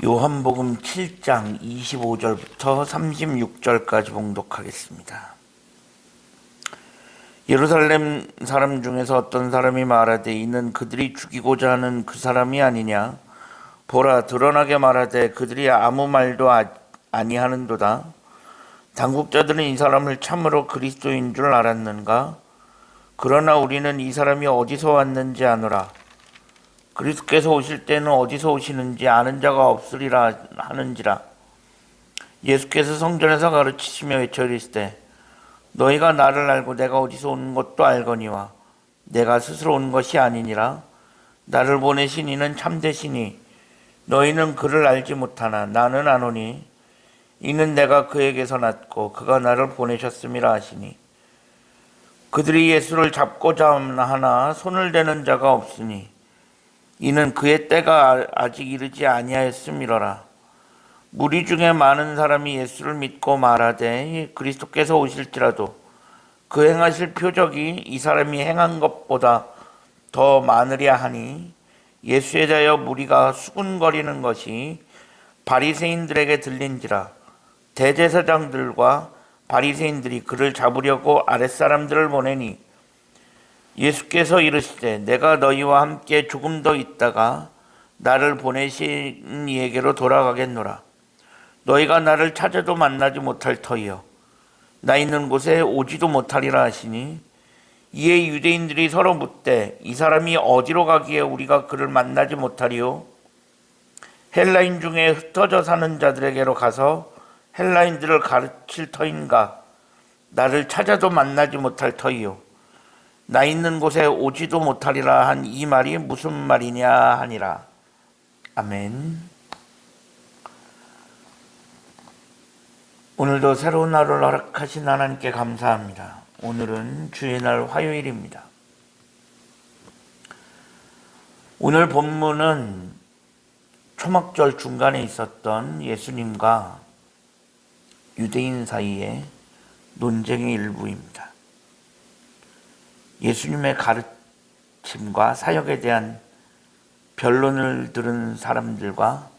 요한복음 7장 25절부터 36절까지 봉독하겠습니다. 예루살렘 사람 중에서 어떤 사람이 말하되 이는 그들이 죽이고자 하는 그 사람이 아니냐. 보라, 드러나게 말하되 그들이 아무 말도 아니하는도다. 당국자들은 이 사람을 참으로 그리스도인 줄 알았는가. 그러나 우리는 이 사람이 어디서 왔는지 아노라. 그리스도께서 오실 때는 어디서 오시는지 아는 자가 없으리라 하는지라. 예수께서 성전에서 가르치시며 외쳐 이르시되 너희가 나를 알고 내가 어디서 온 것도 알거니와 내가 스스로 온 것이 아니니라. 나를 보내신 이는 참되시니 너희는 그를 알지 못하나 나는 아노니 이는 내가 그에게서 났고 그가 나를 보내셨음이라 하시니 그들이 예수를 잡고자 하나 손을 대는 자가 없으니 이는 그의 때가 아직 이르지 아니하였음이로라. 무리 중에 많은 사람이 예수를 믿고 말하되 그리스도께서 오실지라도 그 행하실 표적이 이 사람이 행한 것보다 더 많으랴 하니 예수에 대하여 무리가 수군거리는 것이 바리새인들에게 들린지라. 대제사장들과 바리새인들이 그를 잡으려고 아랫사람들을 보내니 예수께서 이르시되 내가 너희와 함께 조금 더 있다가 나를 보내신 이에게로 돌아가겠노라. 너희가 나를 찾아도 만나지 못할 터이요 나 있는 곳에 오지도 못하리라 하시니 이에 유대인들이 서로 묻되 이 사람이 어디로 가기에 우리가 그를 만나지 못하리요. 헬라인 중에 흩어져 사는 자들에게로 가서 헬라인들을 가르칠 터인가. 나를 찾아도 만나지 못할 터이요 나 있는 곳에 오지도 못하리라 한 이 말이 무슨 말이냐 하니라. 아멘. 오늘도 새로운 하루를 허락하신 하나님께 감사합니다. 오늘은 주의 날 화요일입니다. 오늘 본문은 초막절 중간에 있었던 예수님과 유대인 사이의 논쟁의 일부입니다. 예수님의 가르침과 사역에 대한 변론을 들은 사람들과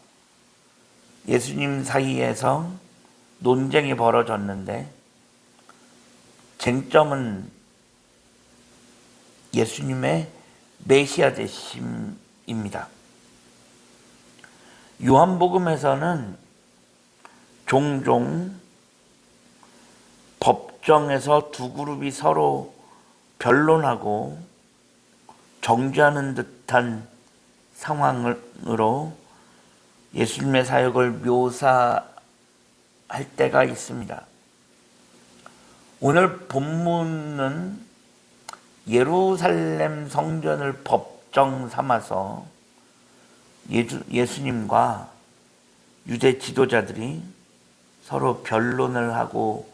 예수님 사이에서 논쟁이 벌어졌는데 쟁점은 예수님의 메시아 되심입니다. 요한복음에서는 종종 법정에서 두 그룹이 서로 변론하고 정죄하는 듯한 상황으로 예수님의 사역을 묘사할 때가 있습니다. 오늘 본문은 예루살렘 성전을 법정 삼아서 예수님과 유대 지도자들이 서로 변론을 하고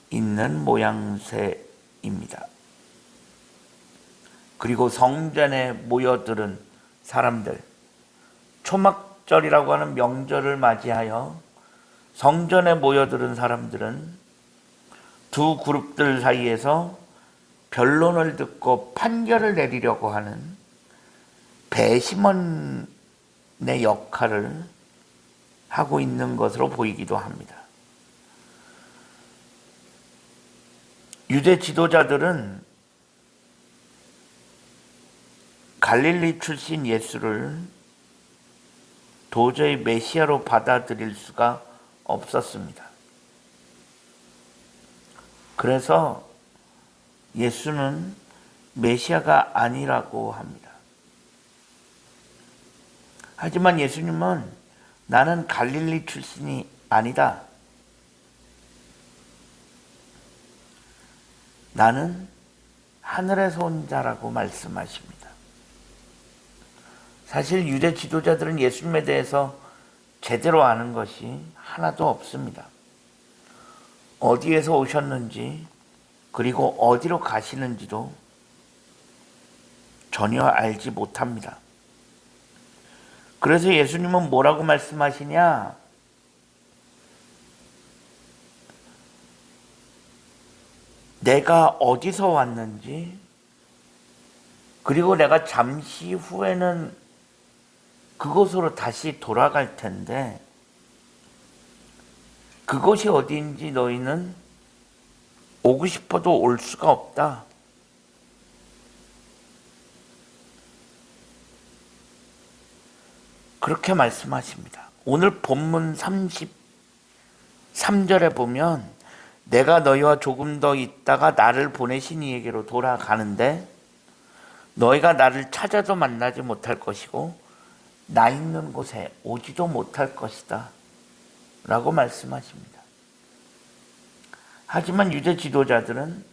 있는 모양새입니다. 그리고 성전에 모여들은 사람들, 초막절이라고 하는 명절을 맞이하여 성전에 모여들은 사람들은 두 그룹들 사이에서 변론을 듣고 판결을 내리려고 하는 배심원의 역할을 하고 있는 것으로 보이기도 합니다. 유대 지도자들은 갈릴리 출신 예수를 도저히 메시아로 받아들일 수가 없었습니다. 그래서 예수는 메시아가 아니라고 합니다. 하지만 예수님은 나는 갈릴리 출신이 아니다. 나는 하늘에서 온 자라고 말씀하십니다. 사실 유대 지도자들은 예수님에 대해서 제대로 아는 것이 하나도 없습니다. 어디에서 오셨는지 그리고 어디로 가시는지도 전혀 알지 못합니다. 그래서 예수님은 뭐라고 말씀하시냐? 내가 어디서 왔는지 그리고 내가 잠시 후에는 그곳으로 다시 돌아갈 텐데 그곳이 어디인지 너희는 오고 싶어도 올 수가 없다. 그렇게 말씀하십니다. 오늘 본문 33절에 보면 내가 너희와 조금 더 있다가 나를 보내신 이에게로 돌아가는데 너희가 나를 찾아도 만나지 못할 것이고 나 있는 곳에 오지도 못할 것이다 라고 말씀하십니다. 하지만 유대 지도자들은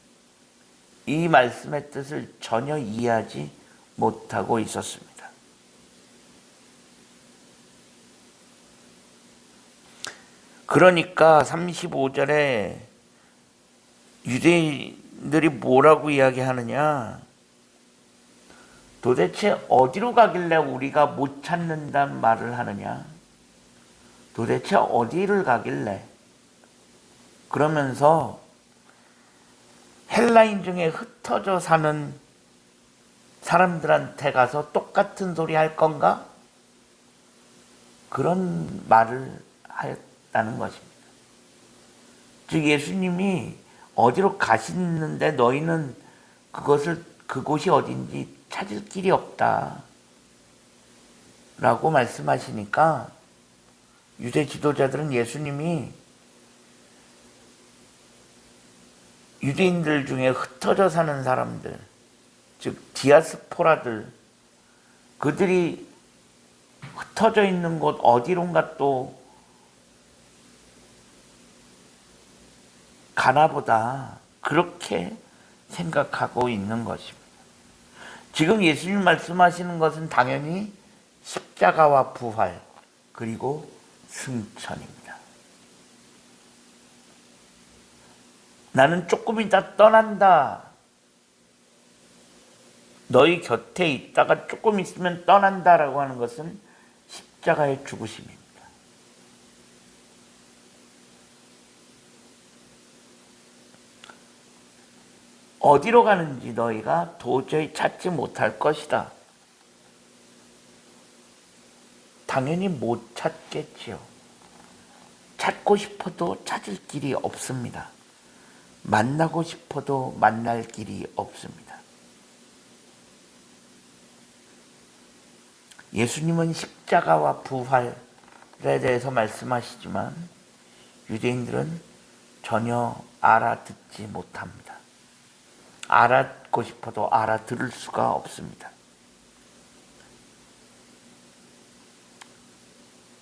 이 말씀의 뜻을 전혀 이해하지 못하고 있었습니다. 그러니까 35절에 유대인들이 뭐라고 이야기하느냐? 도대체 어디로 가길래 우리가 못 찾는단 말을 하느냐? 도대체 어디를 가길래? 그러면서 헬라인 중에 흩어져 사는 사람들한테 가서 똑같은 소리 할 건가? 그런 말을 하였다는 것입니다. 즉 예수님이 어디로 가시는데 너희는 그곳이 어딘지 찾을 길이 없다 라고 말씀하시니까 유대 지도자들은 예수님이 유대인들 중에 흩어져 사는 사람들, 즉 디아스포라들, 그들이 흩어져 있는 곳 어디론가 또 가나보다 그렇게 생각하고 있는 것입니다. 지금 예수님 말씀하시는 것은 당연히 십자가와 부활 그리고 승천입니다. 나는 조금 있다 떠난다. 너희 곁에 있다가 조금 있으면 떠난다라고 하는 것은 십자가의 죽으심입니다. 어디로 가는지 너희가 도저히 찾지 못할 것이다. 당연히 못 찾겠지요. 찾고 싶어도 찾을 길이 없습니다. 만나고 싶어도 만날 길이 없습니다. 예수님은 십자가와 부활에 대해서 말씀하시지만 유대인들은 전혀 알아듣지 못합니다. 알아듣고 싶어도 알아들을 수가 없습니다.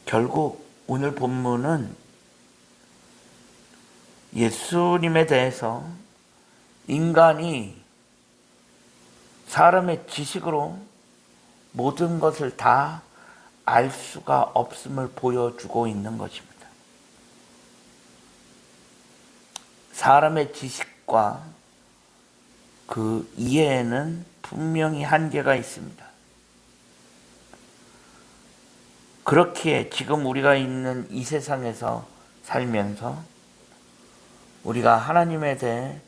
결국 오늘 본문은 예수님에 대해서 인간이 사람의 지식으로 모든 것을 다 알 수가 없음을 보여주고 있는 것입니다. 사람의 지식과 그 이해에는 분명히 한계가 있습니다. 그렇기에 지금 우리가 있는 이 세상에서 살면서 우리가 하나님에 대해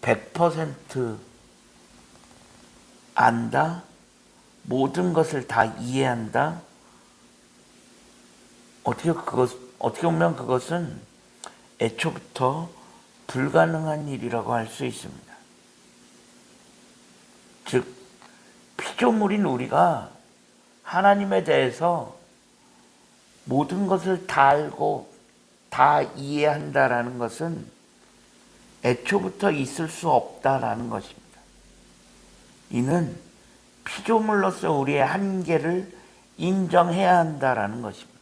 100% 안다, 모든 것을 다 이해한다. 어떻게 보면 그것은 애초부터 불가능한 일이라고 할 수 있습니다. 즉 피조물인 우리가 하나님에 대해서 모든 것을 다 알고 다 이해한다라는 것은 애초부터 있을 수 없다라는 것입니다. 이는 피조물로서 우리의 한계를 인정해야 한다라는 것입니다.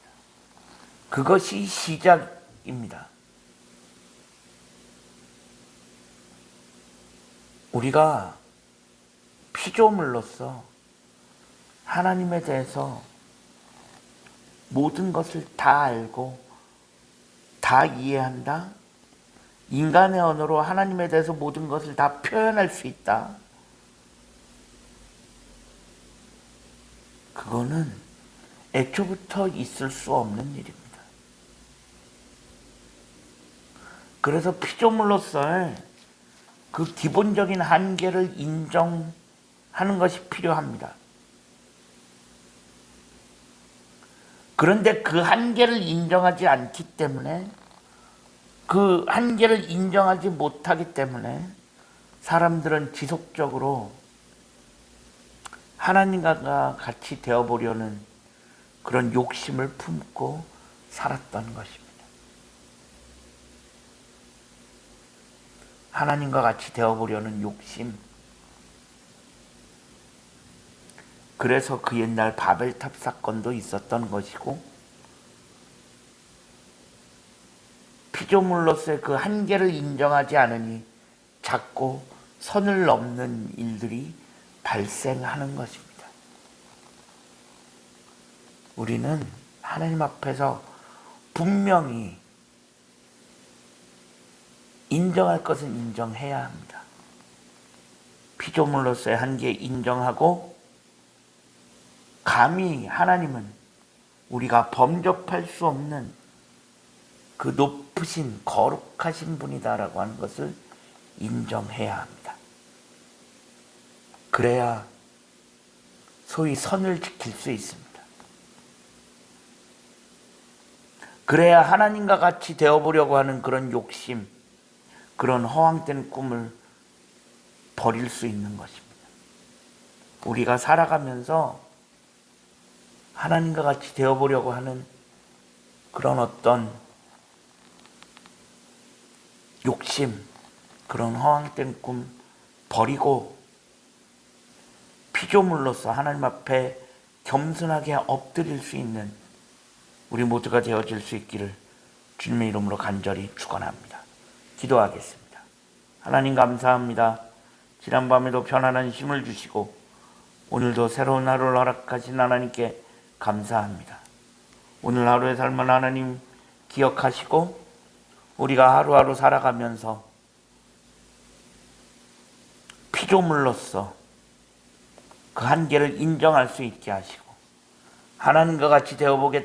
그것이 시작입니다. 우리가 피조물로서 하나님에 대해서 모든 것을 다 알고 다 이해한다. 인간의 언어로 하나님에 대해서 모든 것을 다 표현할 수 있다. 그거는 애초부터 있을 수 없는 일입니다. 그래서 피조물로서의 그 기본적인 한계를 인정하는 것이 필요합니다. 그런데 그 한계를 인정하지 않기 때문에, 그 한계를 인정하지 못하기 때문에 사람들은 지속적으로 하나님과 같이 되어보려는 그런 욕심을 품고 살았던 것입니다. 하나님과 같이 되어보려는 욕심. 그래서 그 옛날 바벨탑 사건도 있었던 것이고, 피조물로서의 그 한계를 인정하지 않으니 자꾸 선을 넘는 일들이 발생하는 것입니다. 우리는 하나님 앞에서 분명히 인정할 것은 인정해야 합니다. 피조물로서의 한계 인정하고, 감히 하나님은 우리가 범접할 수 없는 그 높으신 거룩하신 분이다라고 하는 것을 인정해야 합니다. 그래야 소위 선을 지킬 수 있습니다. 그래야 하나님과 같이 되어보려고 하는 그런 욕심, 그런 허황된 꿈을 버릴 수 있는 것입니다. 우리가 살아가면서 하나님과 같이 되어보려고 하는 그런 어떤 욕심, 그런 허황된 꿈 버리고 피조물로서 하나님 앞에 겸손하게 엎드릴 수 있는 우리 모두가 되어질 수 있기를 주님의 이름으로 간절히 축원합니다. 기도하겠습니다. 하나님 감사합니다. 지난밤에도 편안한 힘을 주시고 오늘도 새로운 하루를 허락하신 하나님께 감사합니다. 오늘 하루의 삶을 하나님 기억하시고 우리가 하루하루 살아가면서 피조물로서 그 한계를 인정할 수 있게 하시고 하나님과 같이 되어보겠다